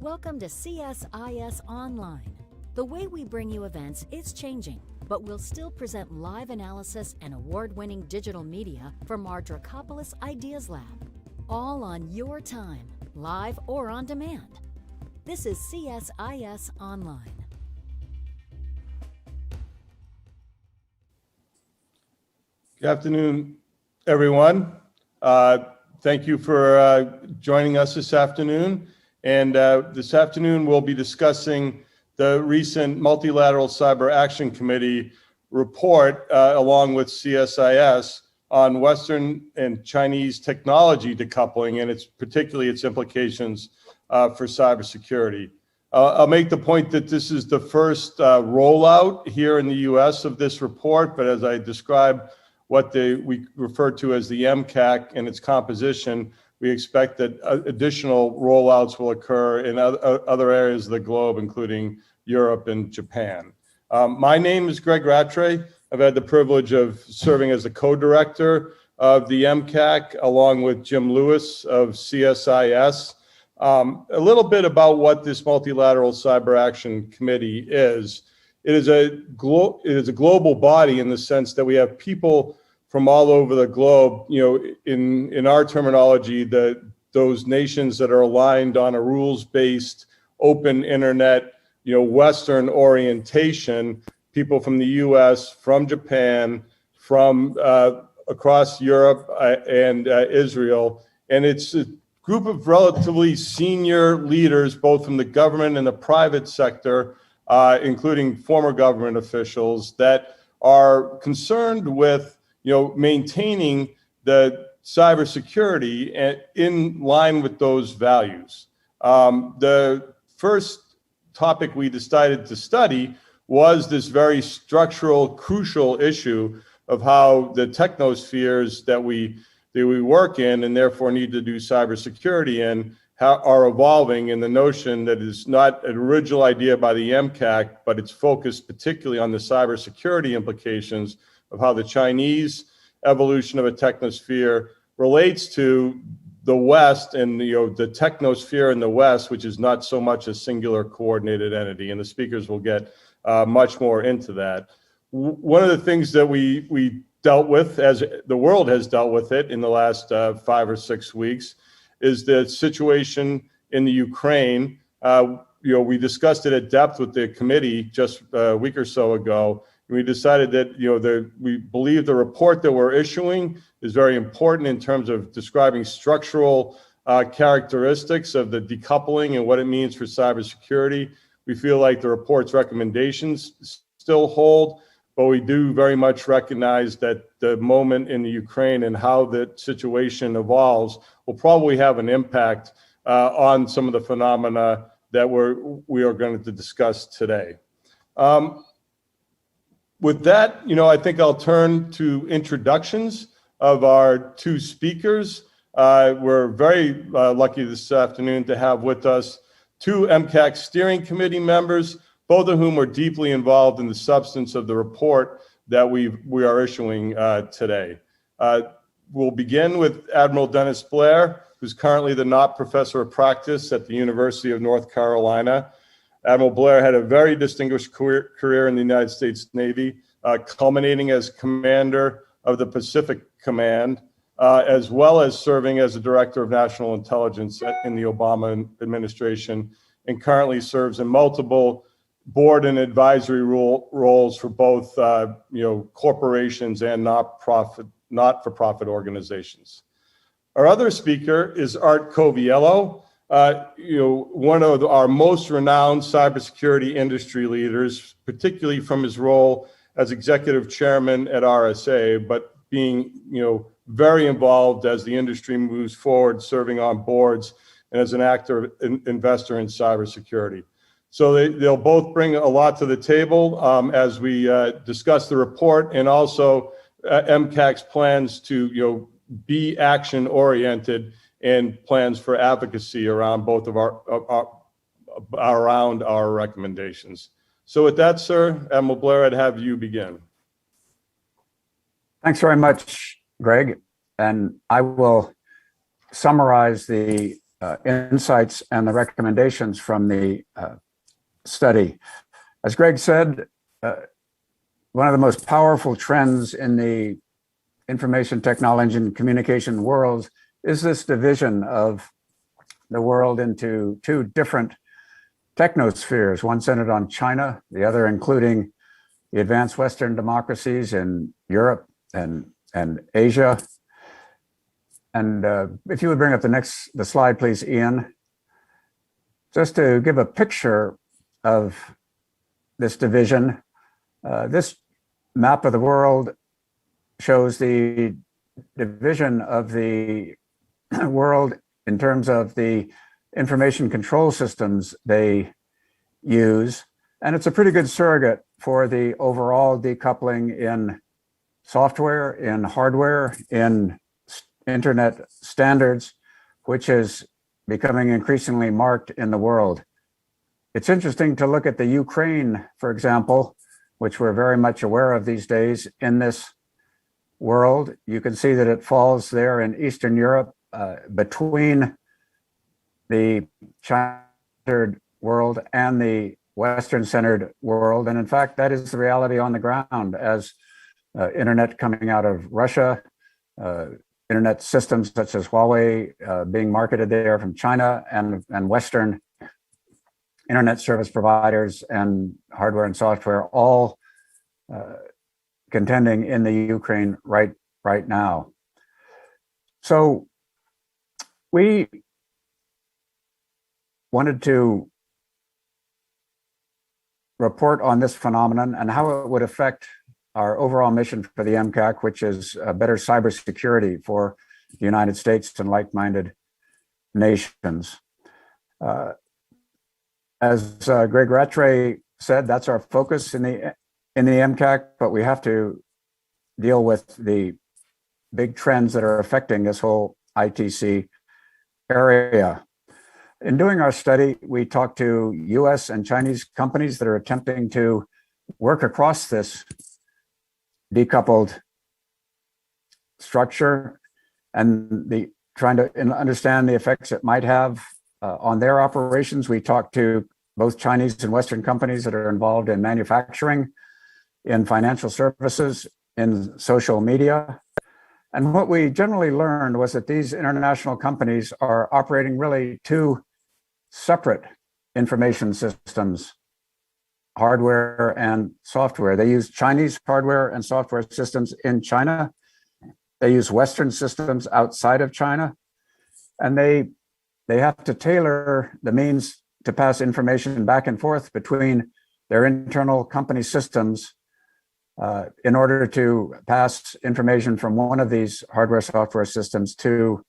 Welcome to CSIS Online. The way we bring you events is changing, but we'll still present live analysis and award-winning digital media from our Decoupling Ideas Lab, all on your time, live or on demand. This is CSIS Online. Good afternoon, everyone. Thank you for joining us this afternoon. And this afternoon, we'll be discussing the recent Multilateral Cyber Action Committee report, along with CSIS, on Western and Chinese technology decoupling and particularly its implications for cybersecurity. I'll make the point that this is the first rollout here in the US of this report, but as I describe what we refer to as the MCAC and its composition, we expect that additional rollouts will occur in other areas of the globe, including Europe and Japan. My name is Greg Rattray. I've had the privilege of serving as the co-director of the MCAC, along with Jim Lewis of CSIS. A little bit about what this Multilateral Cyber Action Committee is. It is a global body in the sense that we have people from all over the globe. In our terminology, those nations that are aligned on a rules-based, open internet, Western orientation. People from the U.S., from Japan, from across Europe and Israel, and it's a group of relatively senior leaders, both from the government and the private sector, including former government officials, that are concerned with maintaining the cybersecurity in line with those values. The first topic we decided to study was this very structural, crucial issue of how the technospheres that we work in and therefore need to do cybersecurity in are evolving, in the notion that is not an original idea by the MCAC, but it's focused particularly on the cybersecurity implications of how the Chinese evolution of a technosphere relates to the West and the technosphere in the West, which is not so much a singular coordinated entity. And the speakers will get much more into that. One of the things that we dealt with, as the world has dealt with it in the last 5 or 6 weeks, is the situation in the Ukraine. We discussed it at depth with the committee just a week or so ago. We decided that we believe the report that we're issuing is very important in terms of describing structural characteristics of the decoupling and what it means for cybersecurity. We feel like the report's recommendations still hold, but we do very much recognize that the moment in the Ukraine and how the situation evolves will probably have an impact on some of the phenomena that we are going to discuss today. With that, I think I'll turn to introductions of our two speakers. We're very lucky this afternoon to have with us two MCAC steering committee members, both of whom are deeply involved in the substance of the report that we are issuing today. We'll begin with Admiral Dennis Blair, who's currently the Knott Professor of Practice at the University of North Carolina. Admiral Blair had a very distinguished career in the United States Navy, culminating as commander of the Pacific Command, as well as serving as the Director of National Intelligence in the Obama administration, and currently serves in multiple board and advisory roles for both corporations and not-for-profit organizations. Our other speaker is Harte Coviello, one of our most renowned cybersecurity industry leaders, particularly from his role as executive chairman at RSA, but being very involved as the industry moves forward, serving on boards and as an active investor in cybersecurity. So they'll both bring a lot to the table as we discuss the report, and also MCAC's plans to be action oriented and plans for advocacy around both of our recommendations. So with that, sir, Admiral Blair, I'd have you begin. Thanks very much, Greg. And I will summarize the insights and the recommendations from the study. As Greg said, one of the most powerful trends in the information technology and communication world is this division of the world into two different technospheres, one centered on China, the other including the advanced Western democracies in Europe and Asia. And if you would bring up the slide, please, Ian. Just to give a picture of this division, this map of the world shows the division of the world in terms of the information control systems they use. And it's a pretty good surrogate for the overall decoupling in software, in hardware, in internet standards, which is becoming increasingly marked in the world. It's interesting to look at the Ukraine, for example, which we're very much aware of these days in this world. You can see that it falls there in Eastern Europe between the China-centered world and the Western-centered world. And in fact, that is the reality on the ground as internet coming out of Russia, internet systems such as Huawei being marketed there from China, and Western internet service providers and hardware and software all contending in the Ukraine right now. So we wanted to report on this phenomenon and how it would affect our overall mission for the MCAC, which is better cybersecurity for the United States and like-minded nations. As Greg Rattray said, that's our focus in the MCAC, but we have to deal with the big trends that are affecting this whole ITC area. In doing our study, we talked to US and Chinese companies that are attempting to work across this decoupled structure and trying to understand the effects it might have on their operations. We talked to both Chinese and Western companies that are involved in manufacturing, in financial services, in social media. And what we generally learned was that these international companies are operating really two separate information systems, hardware and software. They use Chinese hardware and software systems in China. They use Western systems outside of China. And they have to tailor the means to pass information back and forth between their internal company systems in order to pass information from one of these hardware software systems to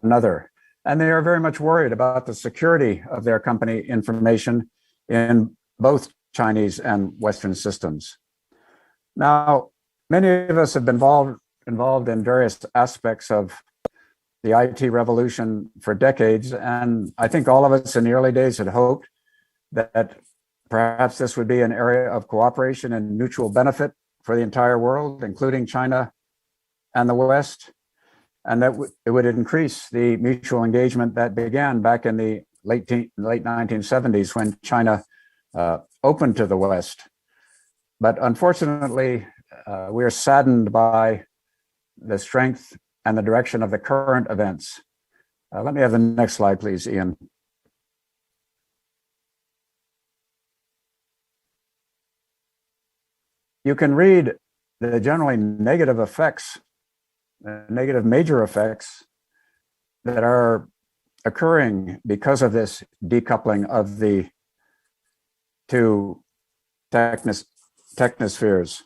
another. And they are very much worried about the security of their company information in both Chinese and Western systems. Now, many of us have been involved in various aspects of the IT revolution for decades, and I think all of us in the early days had hoped that perhaps this would be an area of cooperation and mutual benefit for the entire world, including China and the West, and that it would increase the mutual engagement that began back in the late 1970s when China opened to the West. But unfortunately, we are saddened by the strength and the direction of the current events. Let me have the next slide, please, Ian. You can read the generally negative effects, negative major effects that are occurring because of this decoupling of the two technospheres.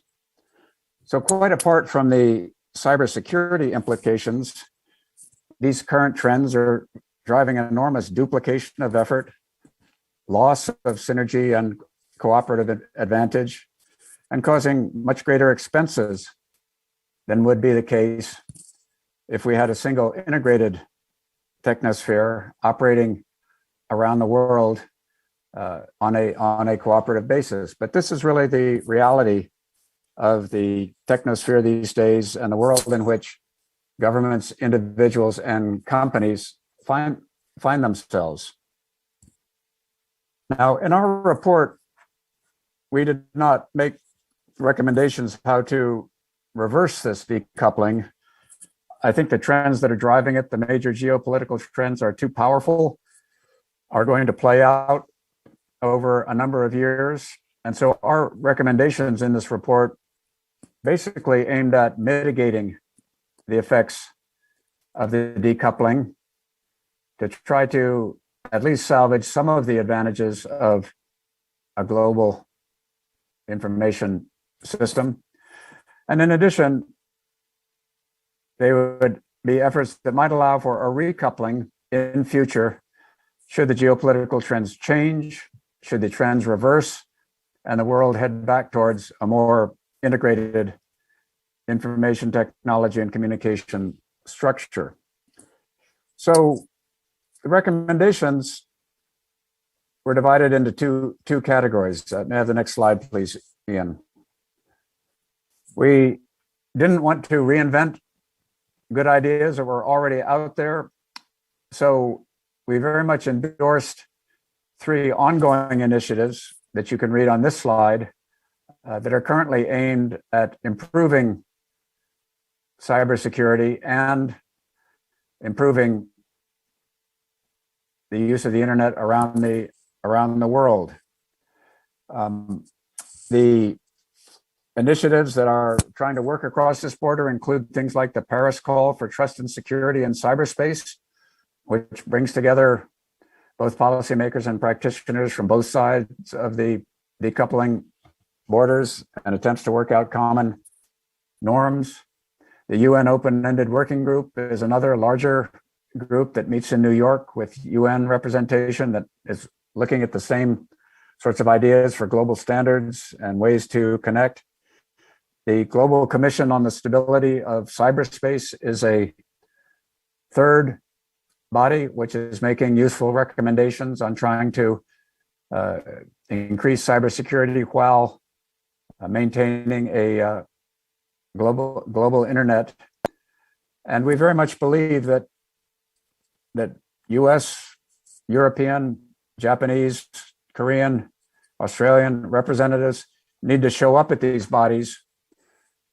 So quite apart from the cybersecurity implications, these current trends are driving enormous duplication of effort, loss of synergy and cooperative advantage, and causing much greater expenses than would be the case if we had a single integrated technosphere operating around the world on a cooperative basis. But this is really the reality of the technosphere these days and the world in which governments, individuals, and companies find find themselves. Now, in our report, we did not make recommendations how to reverse this decoupling. I think the trends that are driving it, the major geopolitical trends, are too powerful, are going to play out over a number of years. And so our recommendations in this report basically aimed at mitigating the effects of the decoupling to try to at least salvage some of the advantages of a global information system. And in addition, they would be efforts that might allow for a recoupling in future should the geopolitical trends change, should the trends reverse, and the world head back towards a more integrated information technology and communication structure. So the recommendations were divided into two categories. May I have the next slide, please, Ian? We didn't want to reinvent good ideas that were already out there. So we very much endorsed 3 ongoing initiatives that you can read on this slide that are currently aimed at improving cybersecurity and improving the use of the internet around the world. The initiatives that are trying to work across this border include things like the Paris Call for Trust and Security in Cyberspace, which brings together both policymakers and practitioners from both sides of the decoupling borders and attempts to work out common norms. The UN Open-Ended Working Group is another larger group that meets in New York with UN representation that is looking at the same sorts of ideas for global standards and ways to connect. The Global Commission on the Stability of Cyberspace is a third body which is making useful recommendations on trying to increase cybersecurity while maintaining a global internet. And we very much believe that US, European, Japanese, Korean, Australian representatives need to show up at these bodies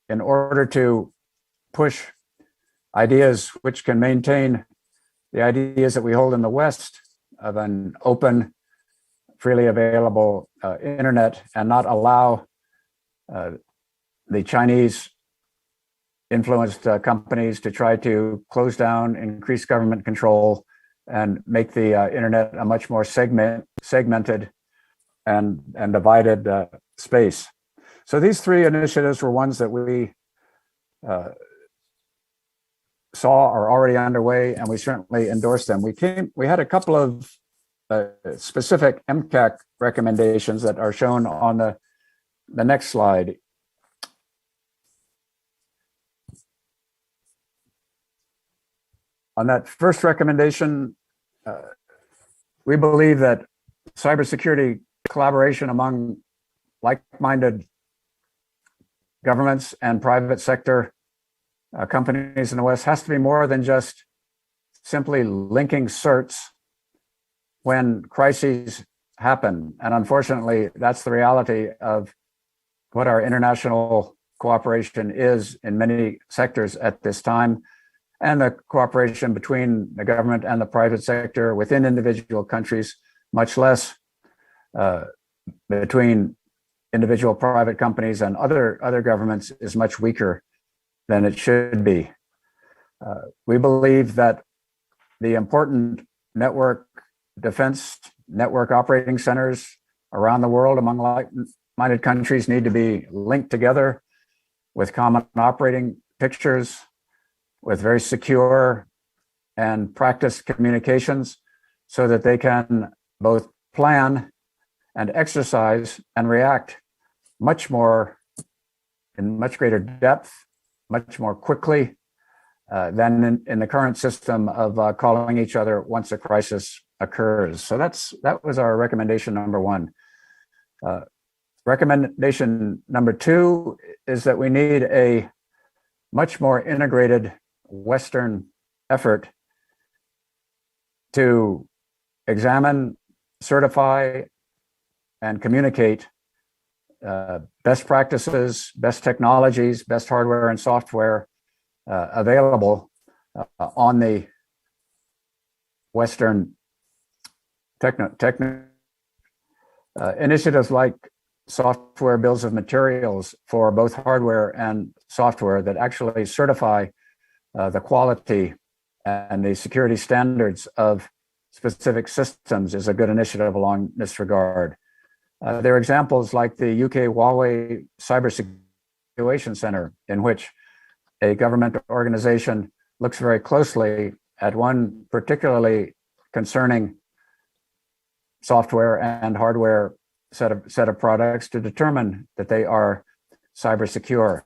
in order to push ideas which can maintain the ideas that we hold in the West of an open, freely available internet, and not allow the Chinese influenced companies to try to close down, increase government control, and make the internet a much more segmented and divided space. So these 3 initiatives were ones that we saw are already underway, and we certainly endorsed them. We had a couple of specific MCAC recommendations that are shown on the next slide. On that first recommendation, we believe that cybersecurity collaboration among like-minded governments and private sector companies in the West has to be more than just simply linking certs when crises happen. And unfortunately, that's the reality of what our international cooperation is in many sectors at this time, and the cooperation between the government and the private sector within individual countries, much less between individual private companies and other governments, is much weaker than it should be. We believe that the important network defense, network operating centers around the world among like-minded countries need to be linked together with common operating pictures, with very secure and practiced communications, so that they can both plan and exercise and react much more in much greater depth, much more quickly than in the current system of calling each other once a crisis occurs. So that was our recommendation number 1. Recommendation number 2 is that we need a much more integrated Western effort to examine, certify, and communicate best practices, best technologies, best hardware and software available on the Western initiatives like software bills of materials for both hardware and software that actually certify the quality and the security standards of specific systems is a good initiative along this regard. There are examples like the UK Huawei Cybersecurity Evaluation Center, in which a government organization looks very closely at one particularly concerning software and hardware set of products to determine that they are cyber secure.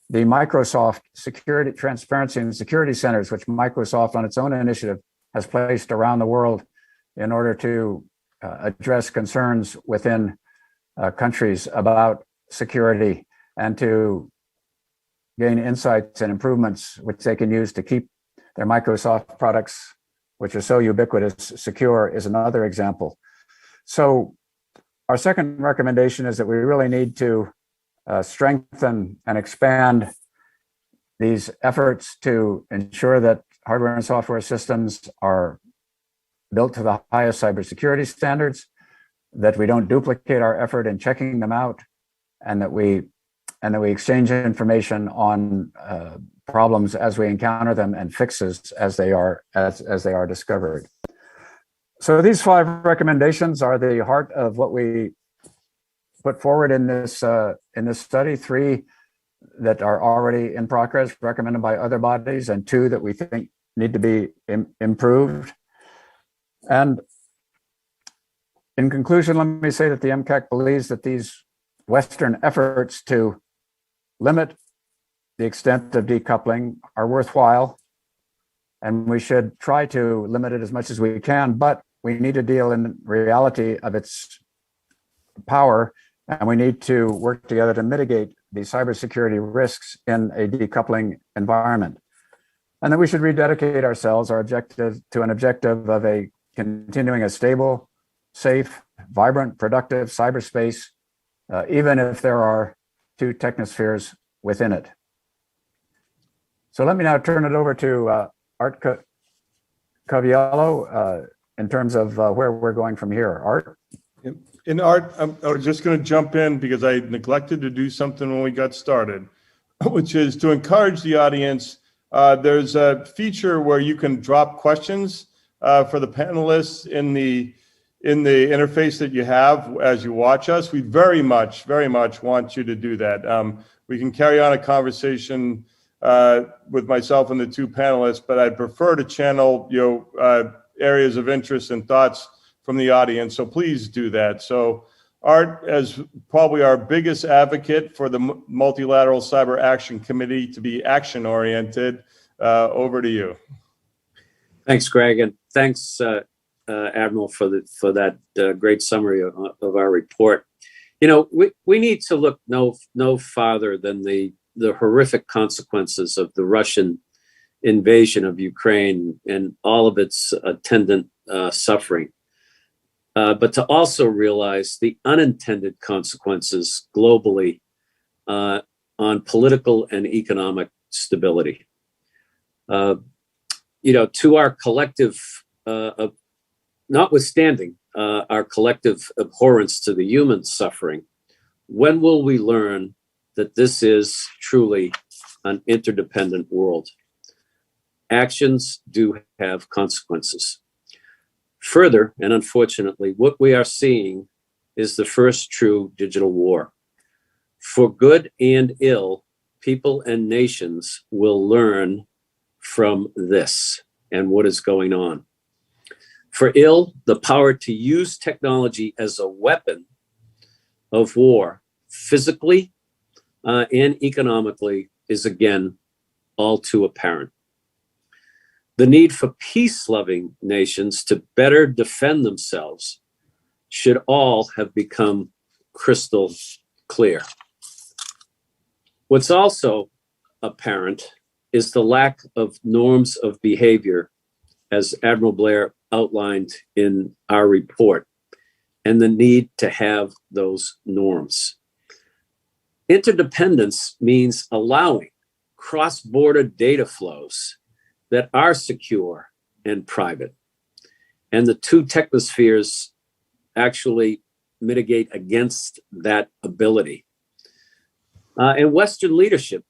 The Microsoft Security Transparency and Security Centers, which Microsoft on its own initiative has placed around the world in order to address concerns within countries about security and to gain insights and improvements which they can use to keep their Microsoft products, which are so ubiquitous, secure, is another example. So our second recommendation is that we really need to strengthen and expand these efforts to ensure that hardware and software systems are built to the highest cybersecurity standards, that we don't duplicate our effort in checking them out, and that we exchange information on problems as we encounter them and fixes as they are discovered. So these 5 recommendations are the heart of what we put forward in this study. 3 that are already in progress, recommended by other bodies, and 2 that we think need to be improved. And in conclusion, let me say that the MCAC believes that these Western efforts to limit the extent of decoupling are worthwhile, and we should try to limit it as much as we can, but we need to deal in reality of its power, and we need to work together to mitigate the cybersecurity risks in a decoupling environment. And that we should rededicate ourselves, our objective, to an objective of continuing a stable, safe, vibrant, productive cyberspace, even if there are 2 technospheres within it. So let me now turn it over to Harte Coviello in terms of where we're going from here. Harte? In Harte, I was just going to jump in because I neglected to do something when we got started, which is to encourage the audience. There's a feature where you can drop questions for the panelists in the interface that you have as you watch us. We very much want you to do that. We can carry on a conversation with myself and the 2 panelists, but I'd prefer to channel areas of interest and thoughts from the audience. So please do that. So Harte, as probably our biggest advocate for the Multilateral Cyber Action Committee to be action-oriented, over to you. Thanks, Greg, and thanks, Admiral, for that great summary of our report. You know, we need to look no farther than the horrific consequences of the Russian invasion of Ukraine and all of its attendant suffering. But to also realize the unintended consequences globally on political and economic stability. To our collective, notwithstanding our collective abhorrence to the human suffering, when will we learn that this is truly an interdependent world? Actions do have consequences. Further, and unfortunately, what we are seeing is the first true digital war. For good and ill, people and nations will learn from this and what is going on. For ill, the power to use technology as a weapon of war, physically and economically, is again all too apparent. The need for peace-loving nations to better defend themselves should all have become crystal clear. What's also apparent is the lack of norms of behavior, as Admiral Blair outlined in our report and the need to have those norms. Interdependence means allowing cross-border data flows that are secure and private. And the two technospheres actually mitigate against that ability. And Western leadership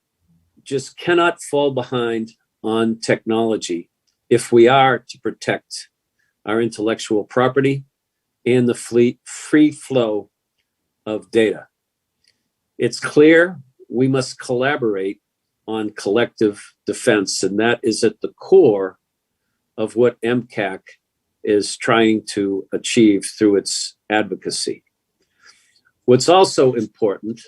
just cannot fall behind on technology if we are to protect our intellectual property and the free flow of data. It's clear we must collaborate on collective defense, and that is at the core of what MCAC is trying to achieve through its advocacy. What's also important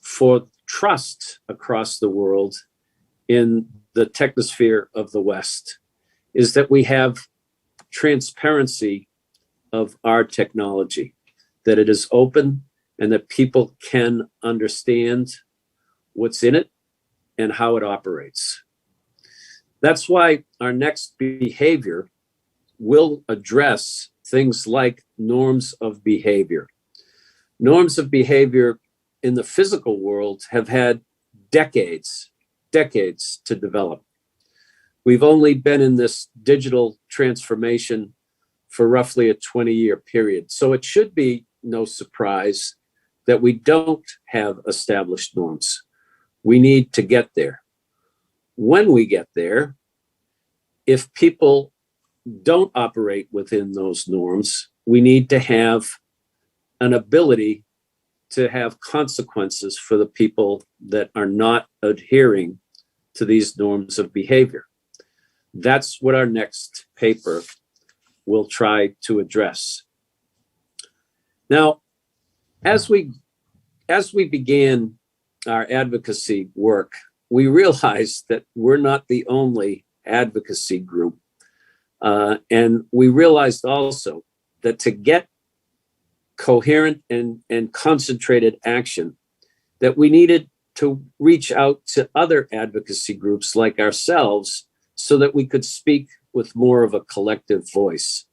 for trust across the world in the technosphere of the West is that we have transparency of our technology, that it is open and that people can understand what's in it and how it operates. That's why our next behavior will address things like norms of behavior. Norms of behavior in the physical world have had decades to develop. We've only been in this digital transformation for roughly a 20-year period. So it should be no surprise that we don't have established norms. We need to get there. When we get there, if people don't operate within those norms, we need to have an ability to have consequences for the people that are not adhering to these norms of behavior. That's what our next paper will try to address. Now, as we began our advocacy work, we realized that we're not the only advocacy group. And we realized also that to get coherent and concentrated action, that we needed to reach out to other advocacy groups like ourselves so that we could speak with more of a collective voice.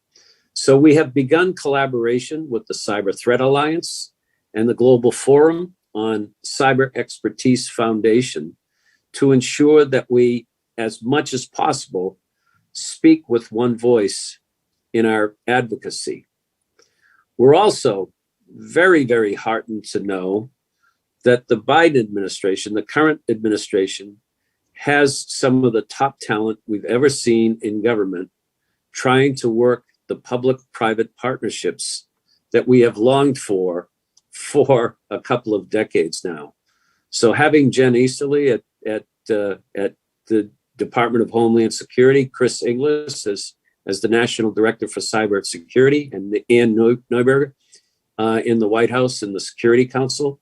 So we have begun collaboration with the Cyber Threat Alliance and the Global Forum on Cyber Expertise Foundation to ensure that we, as much as possible, speak with one voice in our advocacy. We're also very, very heartened to know that the Biden administration, the current administration, has some of the top talent we've ever seen in government trying to work the public-private partnerships that we have longed for a couple of decades now. So having Jen Easterly at the Department of Homeland Security, Chris Inglis as the National Director for Cybersecurity, and Ann Neuberger in the White House and the Security Council,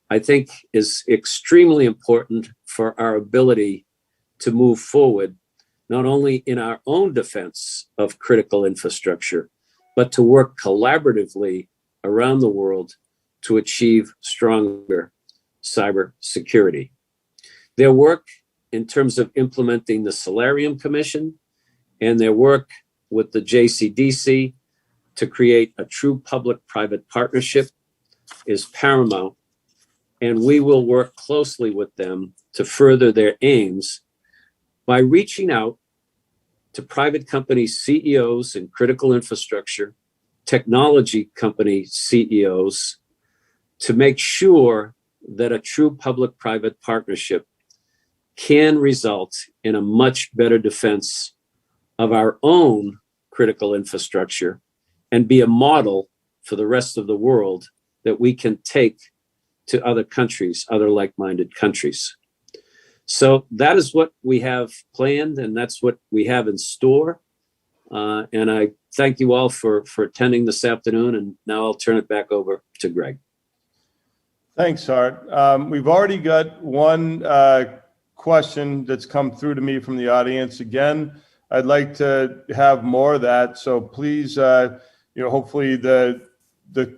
I think is extremely important for our ability to move forward, not only in our own defense of critical infrastructure, but to work collaboratively around the world to achieve stronger cybersecurity. Their work in terms of implementing the Solarium Commission and their work with the JCDC to create a true public-private partnership is paramount, and we will work closely with them to further their aims by reaching out to private company CEOs in critical infrastructure, technology company CEOs, to make sure that a true public-private partnership can result in a much better defense of our own critical infrastructure and be a model for the rest of the world that we can take to other countries, other like-minded countries. So that is what we have planned, and that's what we have in store. And I thank you all for attending this afternoon, and now I'll turn it back over to Greg. Thanks, Harte. We've already got one question that's come through to me from the audience. Again, I'd like to have more of that. So please, hopefully the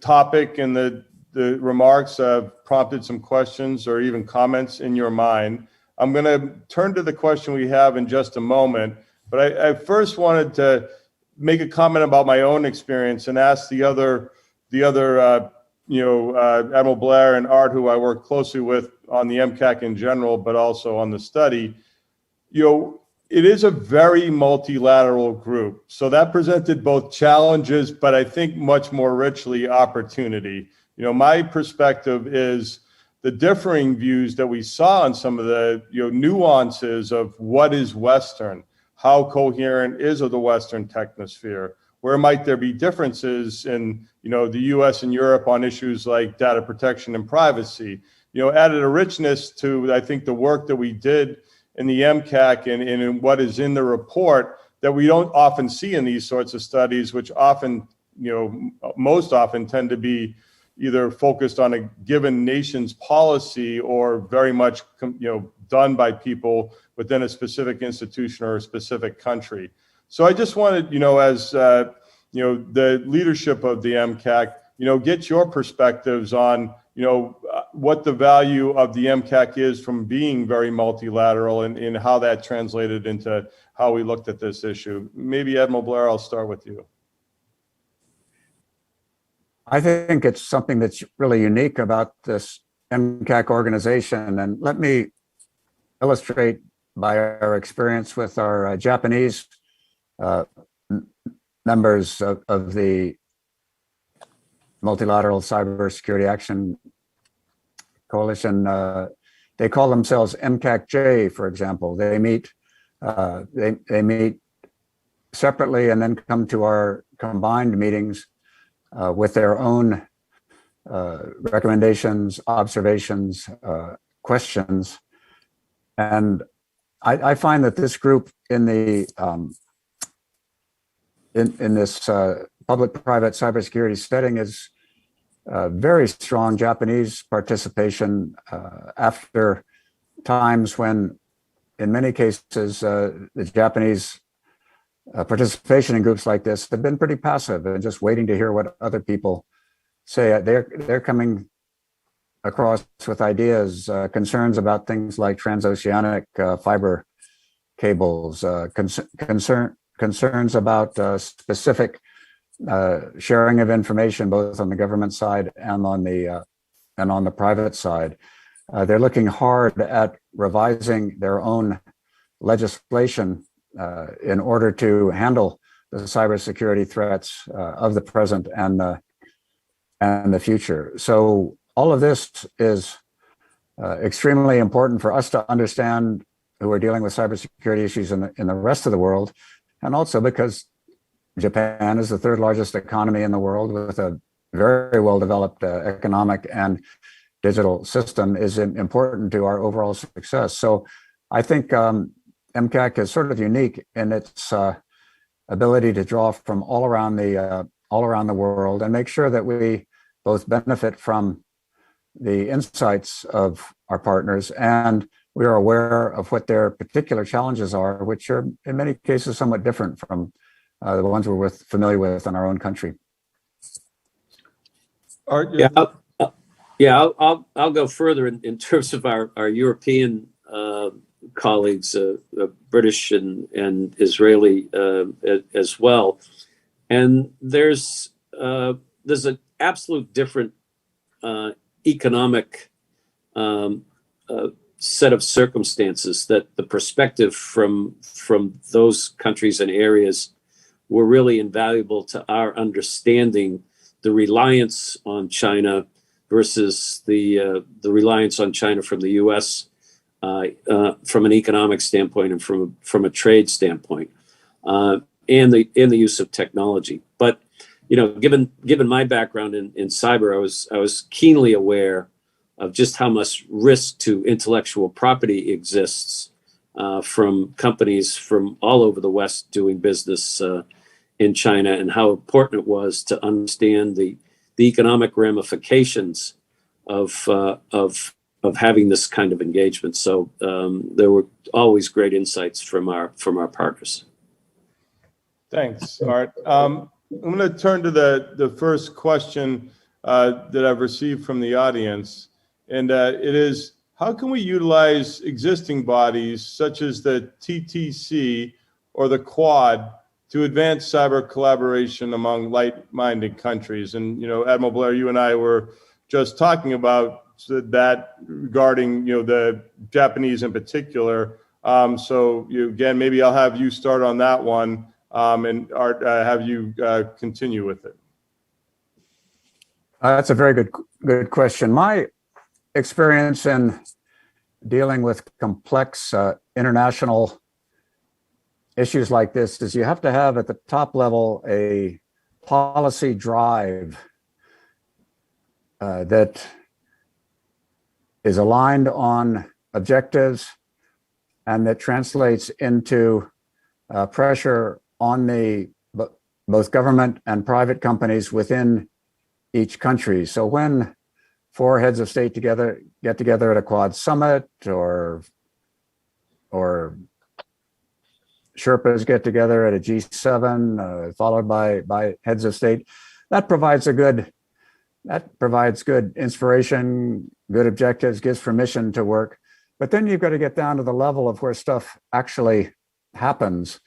topic and the remarks have prompted some questions or even comments in your mind. I'm going to turn to the question we have in just a moment, but I first wanted to make a comment about my own experience and ask the other Admiral Blair and Art, who I work closely with on the MCAC in general, but also on the study. It is a very multilateral group. So that presented both challenges, but I think much more richly opportunity. My perspective is the differing views that we saw on some of the nuances of what is Western, how coherent is the Western technosphere, where might there be differences in the US and Europe on issues like data protection and privacy, added a richness to, I think, the work that we did in the MCAC and in what is in the report that we don't often see in these sorts of studies, which often, most often tend to be either focused on a given nation's policy or very much, done by people within a specific institution or a specific country. So I just wanted, as the leadership of the MCAC, get your perspectives on, what the value of the MCAC is from being very multilateral and how that translated into how we looked at this issue. Maybe Admiral Blair, I'll start with you. I think it's something that's really unique about this MCAC organization. And let me illustrate by our experience with our Japanese members of the Multilateral Cybersecurity Action Coalition. They call themselves MCAC-J, for example. They meet separately and then come to our combined meetings with their own recommendations, observations, questions. And I find that this group in the in this public-private cybersecurity setting is very strong Japanese participation after times when, in many cases, the Japanese participation in groups like this have been pretty passive and just waiting to hear what other people say. They're coming across with ideas, concerns about things like transoceanic fiber cables, concerns about specific sharing of information, both on the government side and on the private side. They're looking hard at revising their own legislation in order to handle the cybersecurity threats of the present and the future. So all of this is extremely important for us to understand, who are dealing with cybersecurity issues in the rest of the world, and also because Japan is the third largest economy in the world with a very well-developed economic and digital system is important to our overall success. So I think MCAC is sort of unique in its ability to draw from all around the world and make sure that we both benefit from the insights of our partners, and we are aware of what their particular challenges are, which are in many cases somewhat different from the ones we're familiar with in our own country. Art, I'll go further in terms of our European colleagues, British and Israeli as well. And there's an absolute different economic set of circumstances that the perspective from those countries and areas were really invaluable to our understanding the reliance on China versus the reliance on China from the U.S. From an economic standpoint and from a trade standpoint, and the use of technology. But given my background in cyber, I was keenly aware of just how much risk to intellectual property exists from companies from all over the West doing business in China, and how important it was to understand the economic ramifications of having this kind of engagement. So there were always great insights from our partners. Thanks, Art. I'm going to turn to the first question that I've received from the audience, and it is, how can we utilize existing bodies such as the TTC or the Quad to advance cyber collaboration among like-minded countries. And, Admiral Blair, you and I were just talking about that regarding, the Japanese in particular. Again, maybe I'll have you start on that one, and Art, have you continue with it. That's a very good question. My experience in dealing with complex international issues like this is you have to have at the top level a policy drive that is aligned on objectives and that translates into pressure on both government and private companies within each country. So when 4 heads of state get together at a Quad summit, or Sherpas get together at a G7, followed by heads of state, that provides good inspiration, good objectives, gives permission to work. But then you've got to get down to the level of where stuff actually happens,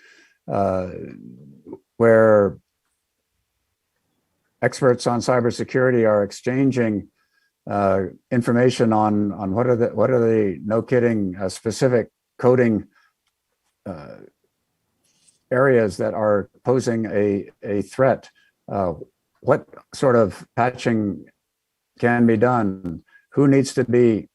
where experts on cybersecurity are exchanging information on what are the no kidding specific coding areas that are posing a threat. What sort of patching can be done? Who needs to be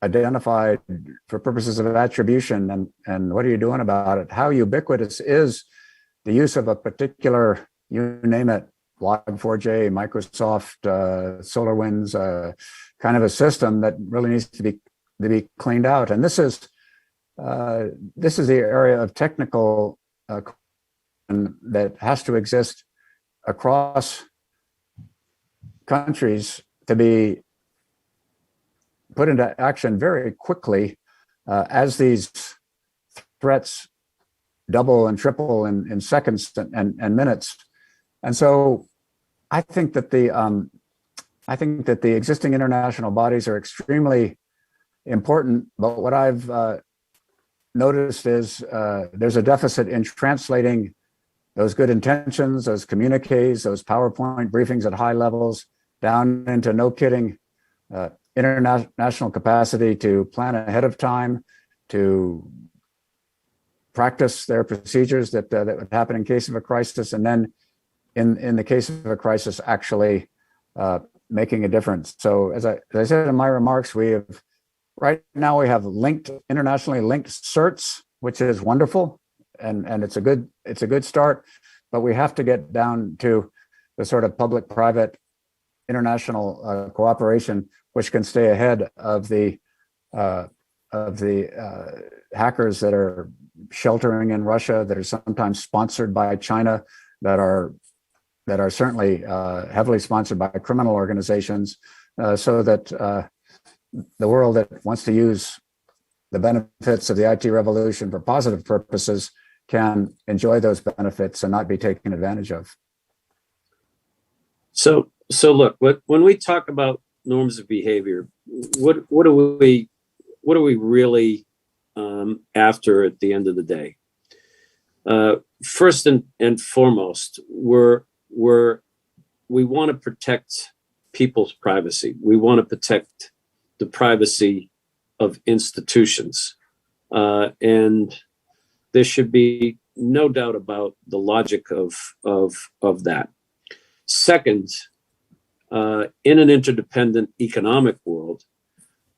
identified for purposes of attribution, and what are you doing about it? How ubiquitous is the use of a particular, you name it, Log4j, Microsoft, SolarWinds, kind of a system that really needs to be cleaned out. And this is the area of technical that has to exist across countries to be put into action very quickly as these threats double and triple in seconds and minutes. And so I think that the existing international bodies are extremely important, but what I've noticed is there's a deficit in translating those good intentions, those communiques, those PowerPoint briefings at high levels down into no kidding international capacity to plan ahead of time, to practice their procedures that would happen in case of a crisis, and then in the case of a crisis actually making a difference. So as I said in my remarks, right now we have internationally linked certs, which is wonderful, and it's a good start, but we have to get down to the sort of public-private international cooperation, which can stay ahead of the hackers that are sheltering in Russia, that are sometimes sponsored by China, that are certainly heavily sponsored by criminal organizations, so that the world that wants to use the benefits of the IT revolution for positive purposes can enjoy those benefits and not be taken advantage of. So look, when we talk about norms of behavior, what are we really after at the end of the day? First and foremost, we want to protect people's privacy. We want to protect the privacy of institutions, and there should be no doubt about the logic of that. Second, in an interdependent economic world,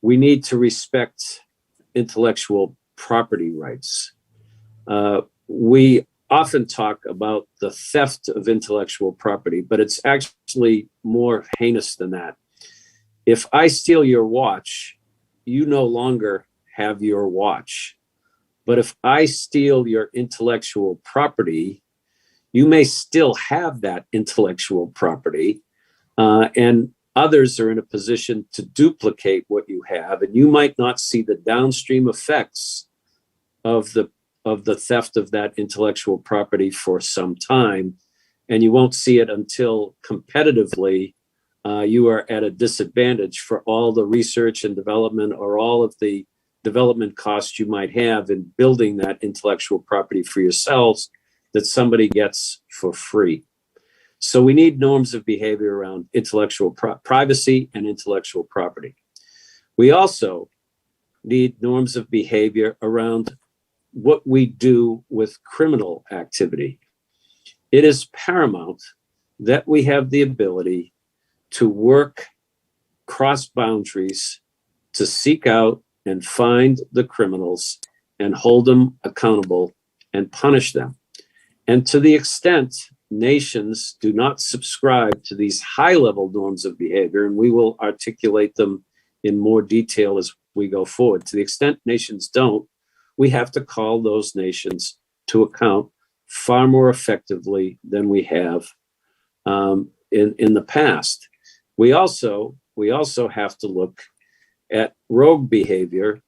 we need to respect intellectual property rights. We often talk about the theft of intellectual property, but it's actually more heinous than that. If I steal your watch, you no longer have your watch. But if I steal your intellectual property, you may still have that intellectual property, and others are in a position to duplicate what you have, and you might not see the downstream effects of the theft of that intellectual property for some time, and you won't see it until competitively you are at a disadvantage for all the research and development, or all of the development costs you might have in building that intellectual property for yourselves, that somebody gets for free. So we need norms of behavior around intellectual privacy and intellectual property. We also need norms of behavior around what we do with criminal activity. It is paramount that we have the ability to work cross boundaries to seek out and find the criminals and hold them accountable and punish them. And to the extent nations do not subscribe to these high-level norms of behavior, and we will articulate them in more detail as we go forward. To the extent nations don't, we have to call those nations to account far more effectively than we have in the past. We also have to look at rogue behavior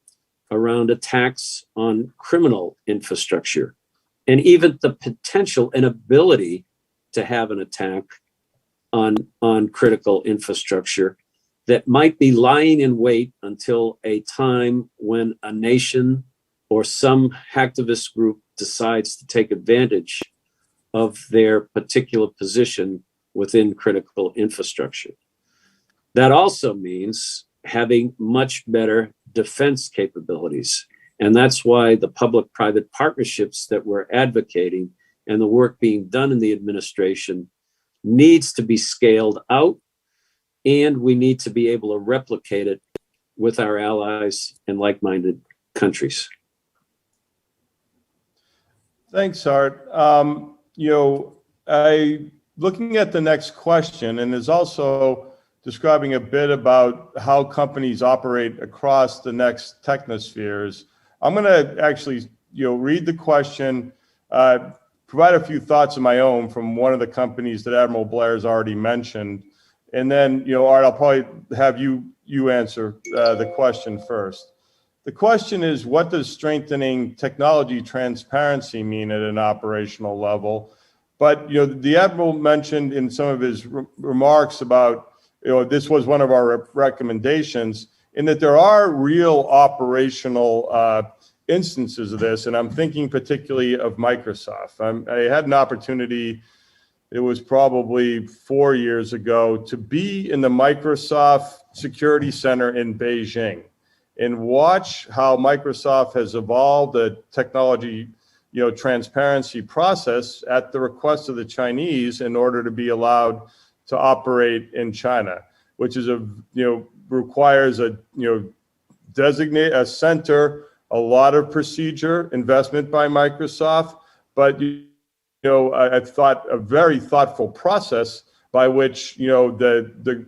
around attacks on criminal infrastructure, and even the potential and ability to have an attack on critical infrastructure that might be lying in wait until a time when a nation or some hacktivist group decides to take advantage of their particular position within critical infrastructure. That also means having much better defense capabilities. And that's why the public-private partnerships that we're advocating and the work being done in the administration needs to be scaled out, and we need to be able to replicate it with our allies and like-minded countries. Thanks, Harte. Looking at the next question, and is also describing a bit about how companies operate across the next technospheres. I'm going to actually, read the question, provide a few thoughts of my own from one of the companies that Admiral Blair has already mentioned, and then, Harte, I'll probably have you answer the question first. The question is, what does strengthening technology transparency mean at an operational level? But, the Admiral mentioned in some of his remarks about, this was one of our recommendations, in that there are real operational instances of this. And I'm thinking particularly of Microsoft. I had an opportunity, it was probably 4 years ago, to be in the Microsoft Security Center in Beijing and watch how Microsoft has evolved the technology transparency process at the request of the Chinese in order to be allowed to operate in China, which is requires a designate a center, a lot of procedure investment by Microsoft, but I thought a very thoughtful process by which the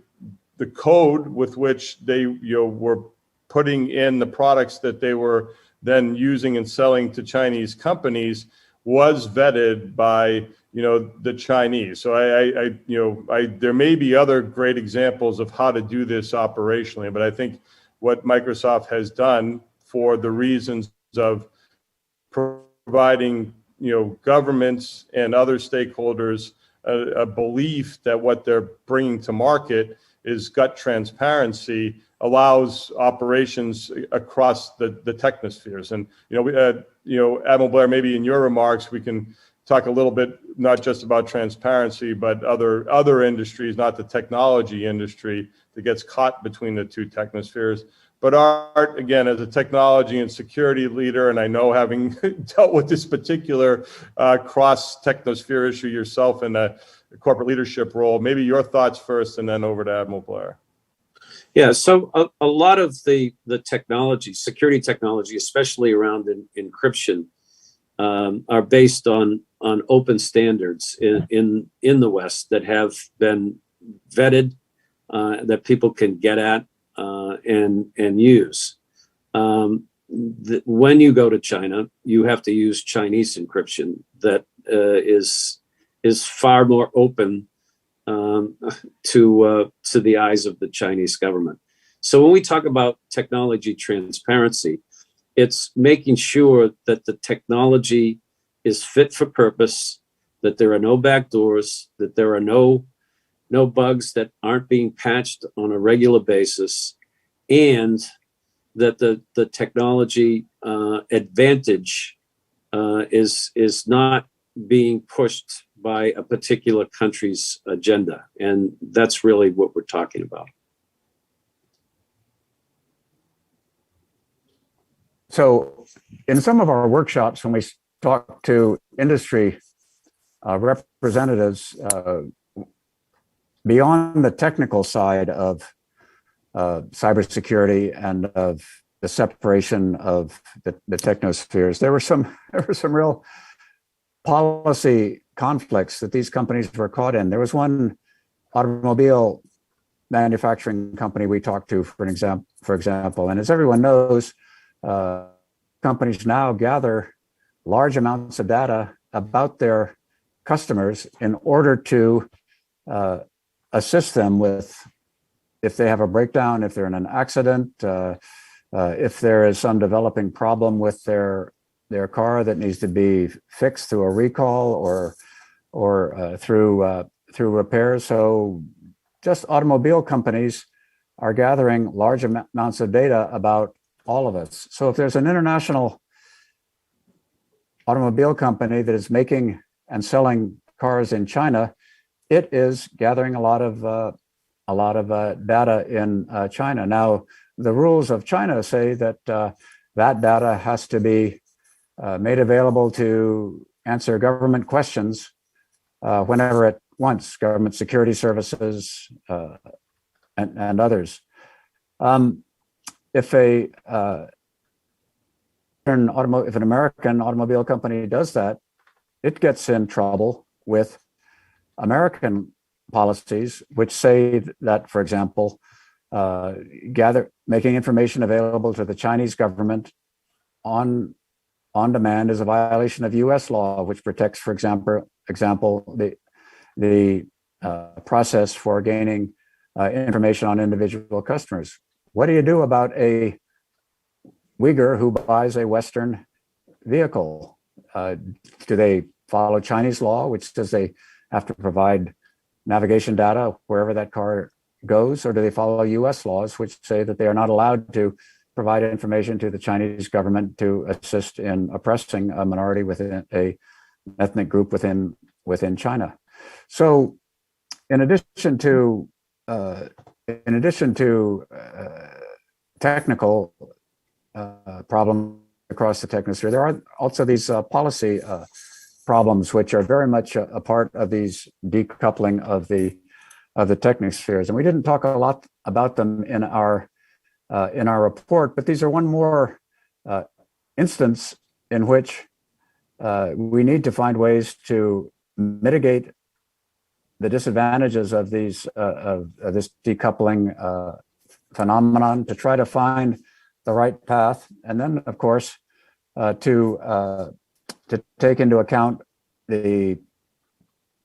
code with which they were putting in the products that they were then using and selling to Chinese companies was vetted by the Chinese. So there may be other great examples of how to do this operationally, but I think what Microsoft has done for the reasons of providing governments and other stakeholders a belief that what they're bringing to market is gut transparency allows operations across the technospheres. And Admiral Blair, maybe in your remarks we can talk a little bit not just about transparency, but other industries, not the technology industry that gets caught between the two technospheres. But Harte, again, as a technology and security leader, and I know having dealt with this particular cross technosphere issue yourself in a corporate leadership role, maybe your thoughts first, and then over to Admiral Blair. Yeah, so a lot of the technology, security technology, especially around encryption, are based on open standards in the West that have been vetted, that people can get at and use. When you go to China, you have to use Chinese encryption that is far more open to the eyes of the Chinese government. So when we talk about technology transparency, it's making sure that the technology is fit for purpose, that there are no backdoors, that there are no bugs that aren't being patched on a regular basis, and that the technology advantage is not being pushed by a particular country's agenda. And that's really what we're talking about. So in some of our workshops, when we talk to industry representatives, beyond the technical side of cybersecurity and of the separation of the technospheres, there were some real policy conflicts that these companies were caught in. There was one automobile manufacturing company we talked to, for example, and as everyone knows, companies now gather large amounts of data about their customers in order to assist them with if they have a breakdown, if they're in an accident, if there is some developing problem with their car that needs to be fixed through a recall or through repairs. So just automobile companies are gathering large amounts of data about all of us. So if there's an international automobile company that is making and selling cars in China, it is gathering a lot of data in China. Now, the rules of China say that that data has to be made available to answer government questions whenever it wants, government security services and others. If an American automobile company does that, it gets in trouble with American policies, which say that, for example, making information available to the Chinese government on demand is a violation of U.S. law, which protects, for example, the process for gaining information on individual customers. What do you do about a Uyghur who buys a Western vehicle? Do they follow Chinese law, which says they have to provide navigation data wherever that car goes, or do they follow U.S. laws, which say that they are not allowed to provide information to the Chinese government to assist in oppressing a minority within an ethnic group within China? So, in addition to technical problems across the technosphere, there are also these policy problems, which are very much a part of these decoupling of the technospheres. And we didn't talk a lot about them in our report, but these are one more instance in which we need to find ways to mitigate the disadvantages of these of this decoupling phenomenon, to try to find the right path, and then, of course, to take into account the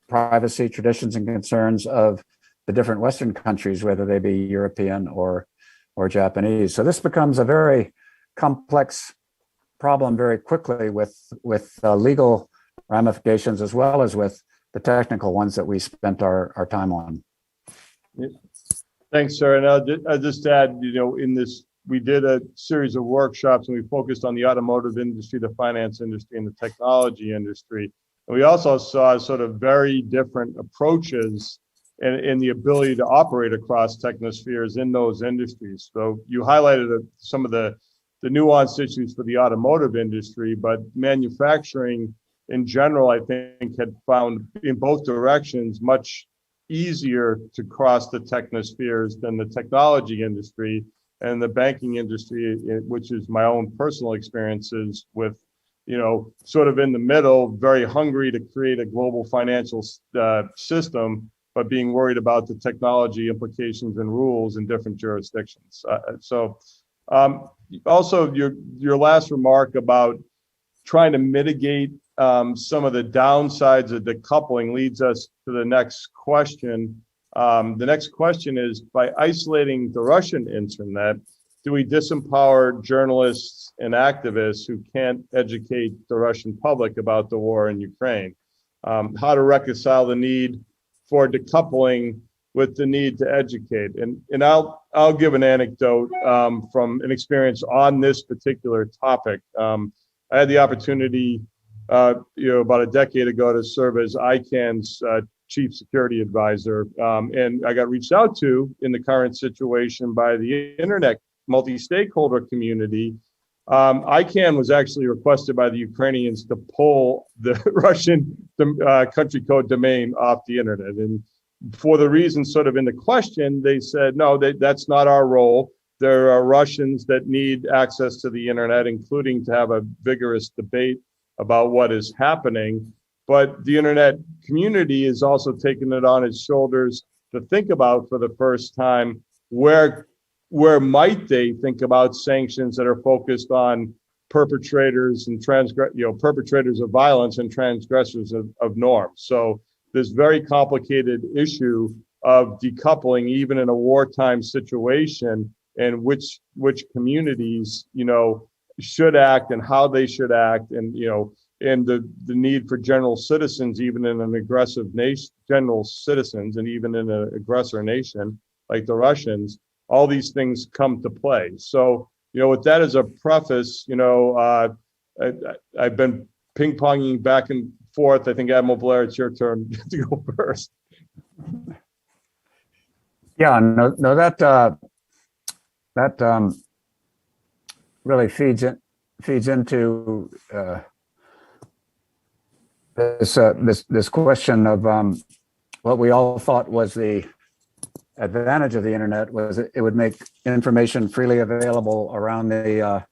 privacy traditions and concerns of the different Western countries, whether they be European or Japanese. So this becomes a very complex problem very quickly, with legal ramifications as well as with the technical ones that we spent our time on. Thanks, sir. And I'll just add, in this, we did a series of workshops and we focused on the automotive industry, the finance industry, and the technology industry. And we also saw sort of very different approaches in the ability to operate across technospheres in those industries. So you highlighted some of the nuanced issues for the automotive industry, but manufacturing in general, I think, had found in both directions much easier to cross the technospheres than the technology industry and the banking industry, which is my own personal experiences with, sort of in the middle, very hungry to create a global financial system, but being worried about the technology implications and rules in different jurisdictions. Also, your last remark about trying to mitigate some of the downsides of decoupling leads us to the next question. The next question is, by isolating the Russian internet, do we disempower journalists and activists who can't educate the Russian public about the war in Ukraine? How to reconcile the need for decoupling with the need to educate? And I'll give an anecdote from an experience on this particular topic. I had the opportunity about a decade ago to serve as ICANN's chief security advisor. And I got reached out to in the current situation by the internet multi-stakeholder community. ICANN was actually requested by the Ukrainians to pull the Russian country code domain off the internet. And for the reason sort of in the question, they said, no, that's not our role. There are Russians that need access to the internet, including to have a vigorous debate about what is happening. But the internet community is also taking it on its shoulders to think about for the first time where might they think about sanctions that are focused on perpetrators and perpetrators of violence and transgressors of norms. So this very complicated issue of decoupling, even in a wartime situation, and which communities should act and how they should act, and and the need for general citizens, even in an aggressive nation, general citizens, and even in an aggressor nation like the Russians, all these things come to play. So, with that as a preface, I've been ping-ponging back and forth. I think, Admiral Blair, it's your turn to go first. Yeah, no, that really feeds into this question of what we all thought was the advantage of the internet was it would make information freely available around the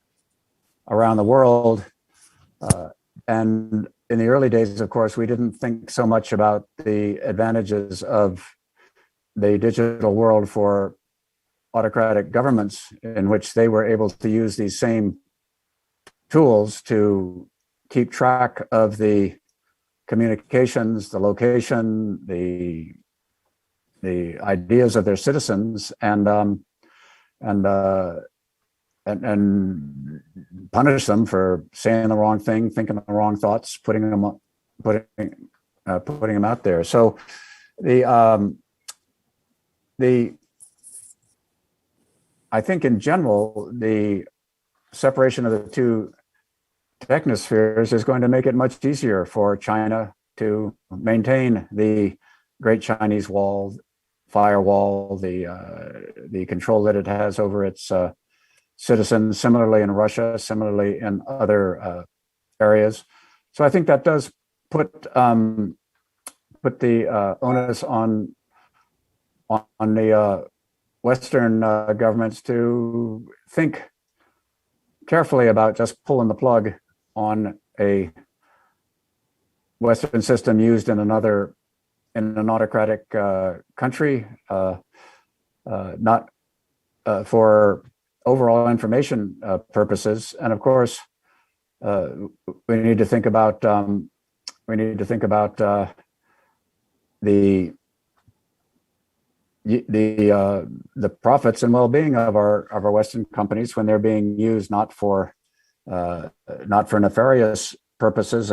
world. And in the early days, of course, we didn't think so much about the advantages of the digital world for autocratic governments, in which they were able to use these same tools to keep track of the communications, the location, the ideas of their citizens, and punish them for saying the wrong thing, thinking the wrong thoughts, putting them out there. So I think in general, the separation of the two technospheres is going to make it much easier for China to maintain the Great Chinese Wall, firewall, the control that it has over its citizens, similarly in Russia, similarly in other areas. So I think that does put the onus on the Western governments to think carefully about just pulling the plug on a Western system used in an autocratic country, not for overall information purposes. And of course, we need to think about the profits and well-being of our Western companies when they're being used not for nefarious purposes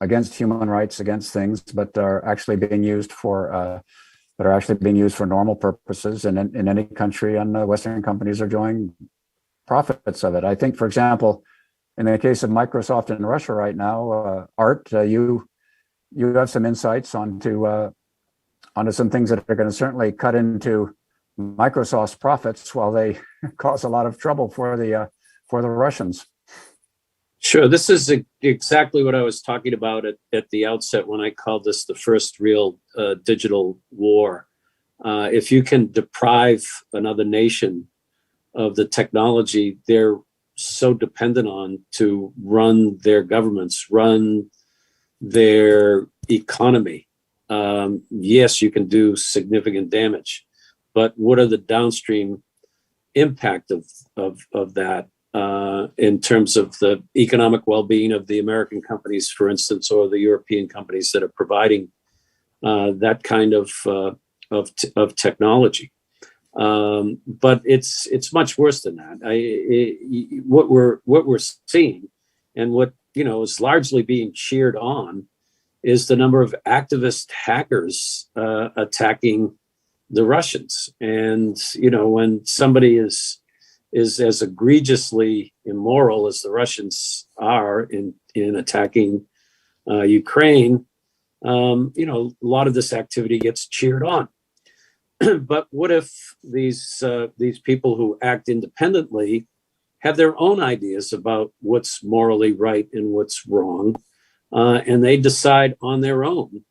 against human rights, against things, but are actually being used for normal purposes. And in any country, and Western companies are enjoying profits of it. I think, for example, in the case of Microsoft in Russia right now, Art, you have some insights onto some things that are going to certainly cut into Microsoft's profits while they cause a lot of trouble for the Russians. Sure. This is exactly what I was talking about at the outset when I called this the first real digital war. If you can deprive another nation of the technology they're so dependent on to run their governments, run their economy, yes, you can do significant damage. But what are the downstream impact of that in terms of the economic well-being of the American companies, for instance, or the European companies that are providing that kind of technology? But it's much worse than that. What we're seeing, and what is largely being cheered on, is the number of activist hackers attacking the Russians. And when somebody is as egregiously immoral as the Russians are in attacking Ukraine, a lot of this activity gets cheered on. But what if these people who act independently have their own ideas about what's morally right and what's wrong, and they decide on their own,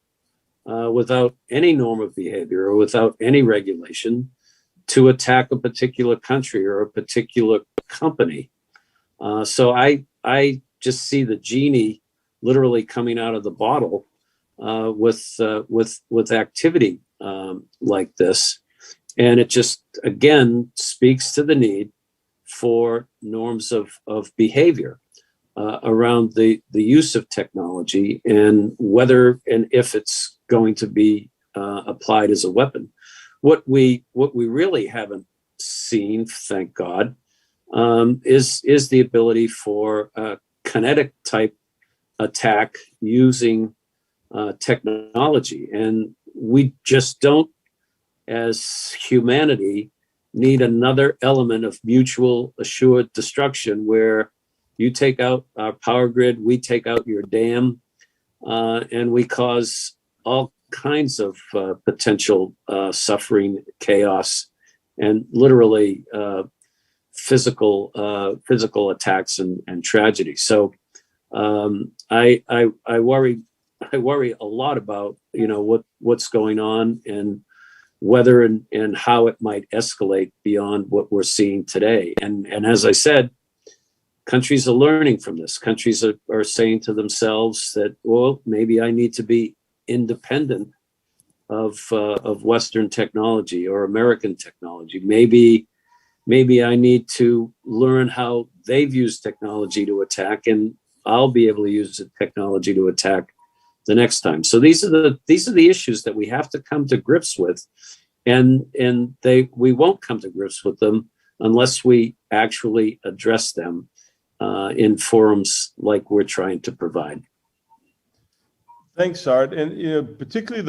without any norm of behavior or without any regulation, to attack a particular country or a particular company? So I just see the genie literally coming out of the bottle with activity like this, and it just again speaks to the need for norms of behavior around the use of technology and whether and if it's going to be applied as a weapon. What we really haven't seen, thank God, is the ability for a kinetic type attack using technology, and we just don't, as humanity, need another element of mutual assured destruction where you take out our power grid, we take out your dam, and we cause all kinds of potential suffering, chaos, and literally physical attacks and tragedy. So I worry a lot about what's going on and whether and how it might escalate beyond what we're seeing today. And as I said, countries are learning from this. Countries are saying to themselves that, well, maybe I need to be independent of Western technology or American technology. Maybe I need to learn how they've used technology to attack, and I'll be able to use the technology to attack the next time. So these are the issues that we have to come to grips with, and we won't come to grips with them unless we actually address them in forums like we're trying to provide. Thanks, Harte. And particularly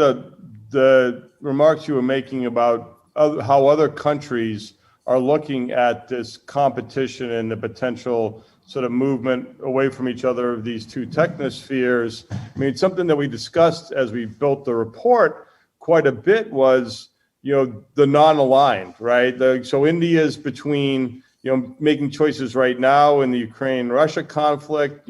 the remarks you were making about how other countries are looking at this competition and the potential sort of movement away from each other of these two technospheres. I mean, something that we discussed as we built the report quite a bit was, the non-aligned, right? So India's between, making choices right now in the Ukraine-Russia conflict,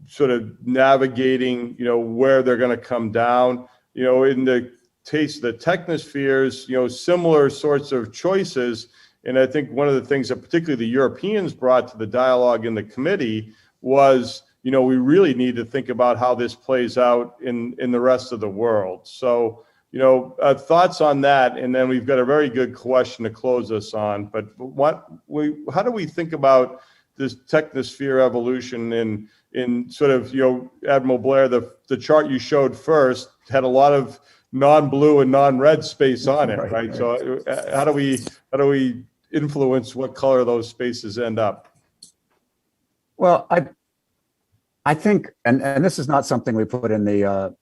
sort of navigating, where they're going to come down. In the case of the technospheres, similar sorts of choices. And I think one of the things that particularly the Europeans brought to the dialogue in the committee was, we really need to think about how this plays out in the rest of the world. So, thoughts on that, and then we've got a very good question to close us on. But how do we think about this technosphere evolution in sort of, Admiral Blair, the chart you showed first had a lot of non-blue and non-red space on it, right? So how do we influence what color those spaces end up? Well, I think, and this is not something we put in the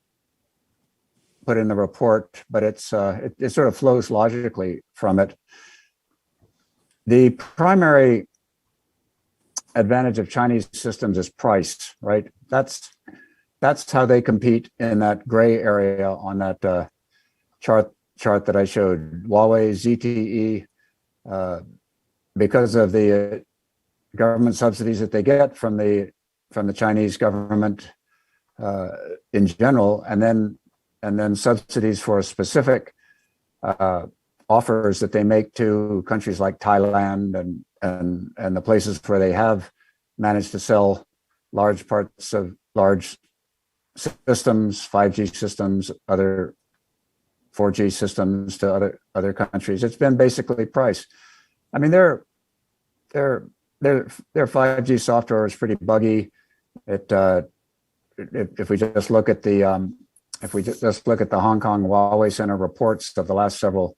report, but it sort of flows logically from it. The primary advantage of Chinese systems is price, right? That's how they compete in that gray area on that chart that I showed. Huawei, ZTE, because of the government subsidies that they get from the Chinese government in general, and then subsidies for specific offers that they make to countries like Thailand and the places where they have managed to sell large parts of large systems, 5G systems, other 4G systems to other countries. It's been basically price. I mean, their 5G software is pretty buggy. If we just look at the Hong Kong Huawei Center reports of the last several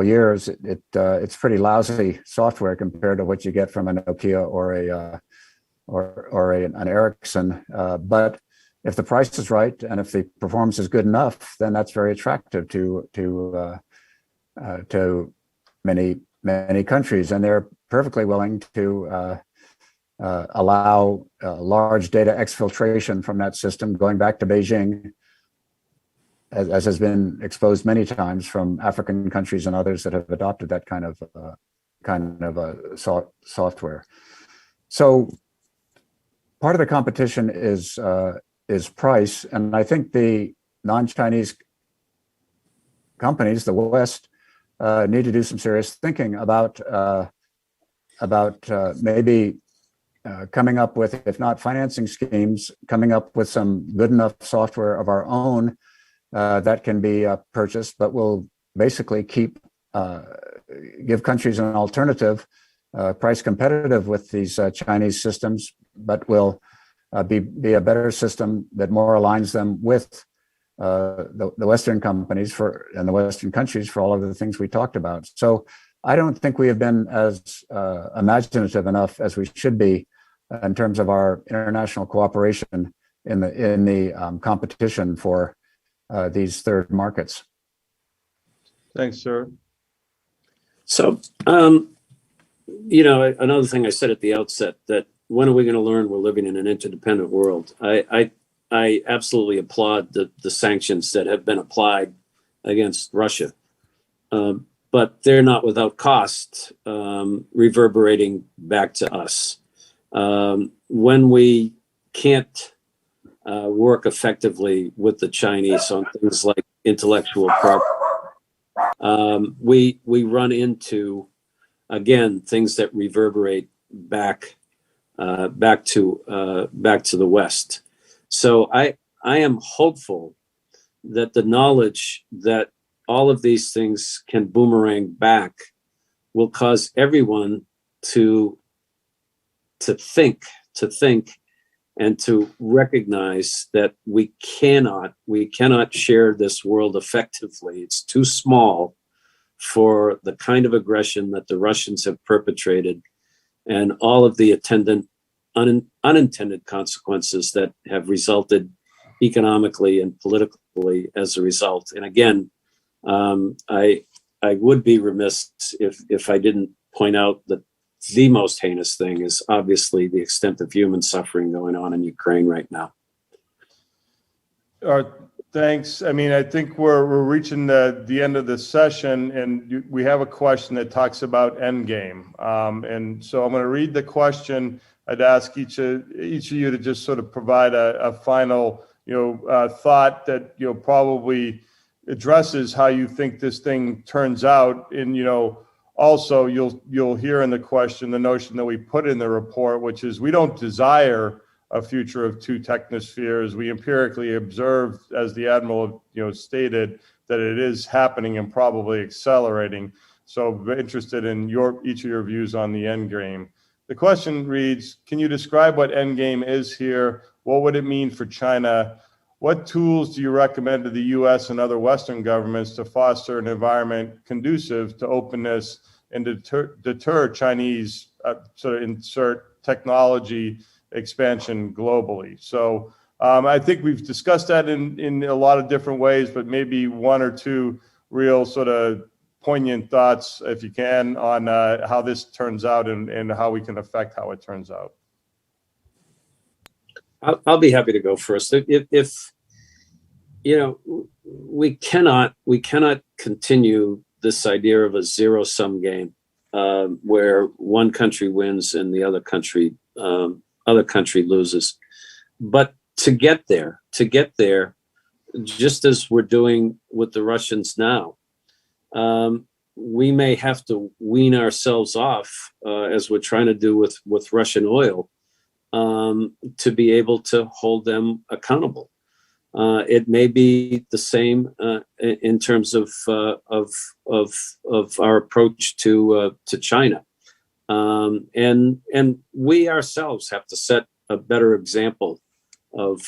years, it's pretty lousy software compared to what you get from a Nokia or an Ericsson. But if the price is right and if the performance is good enough, then that's very attractive to many countries, and they're perfectly willing to allow large data exfiltration from that system, going back to Beijing, as has been exposed many times from African countries and others that have adopted that kind of software. So part of the competition is price, and I think the non-Chinese companies, the West, need to do some serious thinking about maybe coming up with, if not financing schemes, coming up with some good enough software of our own that can be purchased, but will basically give countries an alternative, price competitive with these Chinese systems, but will be a better system that more aligns them with the Western companies and the Western countries for all of the things we talked about. So I don't think we have been as imaginative enough as we should be in terms of our international cooperation in the competition for these third markets. Thanks, sir. So, another thing I said at the outset, that when are we going to learn we're living in an interdependent world? I absolutely applaud the sanctions that have been applied against Russia, but they're not without cost, reverberating back to us. When we can't work effectively with the Chinese on things like intellectual property, we run into, again, things that reverberate back to the West. So I am hopeful that the knowledge that all of these things can boomerang back will cause everyone to think and to recognize that we cannot share this world effectively. It's too small for the kind of aggression that the Russians have perpetrated and all of the attendant unintended consequences that have resulted economically and politically as a result. And again, I would be remiss if I didn't point out that the most heinous thing is obviously the extent of human suffering going on in Ukraine right now. Thanks. I mean, I think we're reaching the end of the session, and we have a question that talks about endgame. And so I'm going to read the question. I'd ask each of you to just sort of provide a final, thought that probably addresses how you think this thing turns out. And also you'll hear in the question the notion that we put in the report, which is we don't desire a future of two technospheres. We empirically observe, as the Admiral stated, that it is happening and probably accelerating. So interested in each of your views on the end game. The question reads, can you describe what endgame is here? What would it mean for China? What tools do you recommend to the U.S. and other Western governments to foster an environment conducive to openness and deter Chinese insert technology expansion globally? So I think we've discussed that in a lot of different ways, but maybe one or two real sort of poignant thoughts, if you can, on how this turns out and how we can affect how it turns out. I'll be happy to go first. If we cannot continue this idea of a zero-sum game where one country wins and the other country loses. But to get there, just as we're doing with the Russians now, we may have to wean ourselves off, as we're trying to do with Russian oil, to be able to hold them accountable. It may be the same in terms of our approach to China, and we ourselves have to set a better example of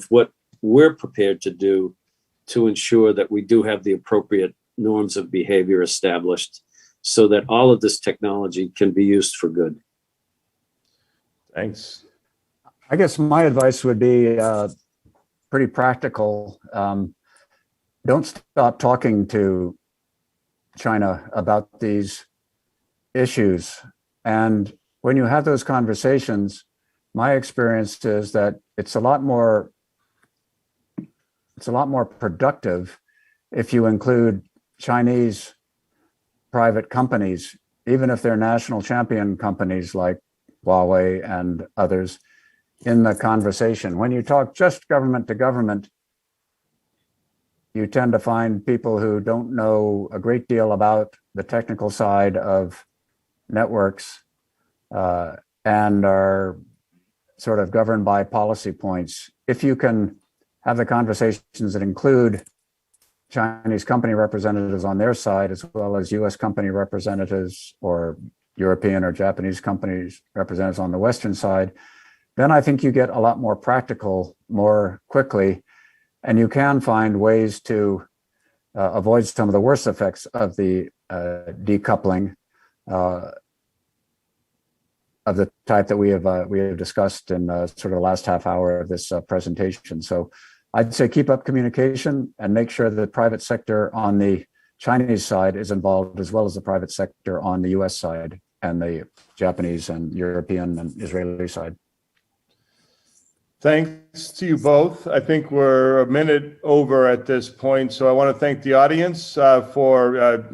what we're prepared to do to ensure that we do have the appropriate norms of behavior established, so that all of this technology can be used for good. Thanks. I guess my advice would be pretty practical. Don't stop talking to China about these issues, and when you have those conversations, my experience is that it's a lot more productive if you include Chinese private companies, even if they're national champion companies like Huawei and others, in the conversation. When you talk just government to government, you tend to find people who don't know a great deal about the technical side of networks and are sort of governed by policy points. If you can have the conversations that include Chinese company representatives on their side, as well as US company representatives or European or Japanese companies representatives on the Western side, then I think you get a lot more practical more quickly, and you can find ways to avoid some of the worst effects of the decoupling of the type that we have discussed in sort of the last half hour of this presentation. So I'd say keep up communication and make sure that the private sector on the Chinese side is involved, as well as the private sector on the US side and the Japanese and European and Israeli side. Thanks to you both. I think we're a minute over at this point, so I want to thank the audience for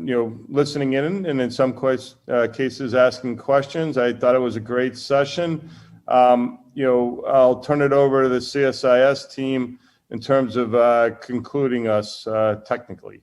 listening in and in some cases asking questions. I thought it was a great session. I'll turn it over to the CSIS team in terms of concluding us technically.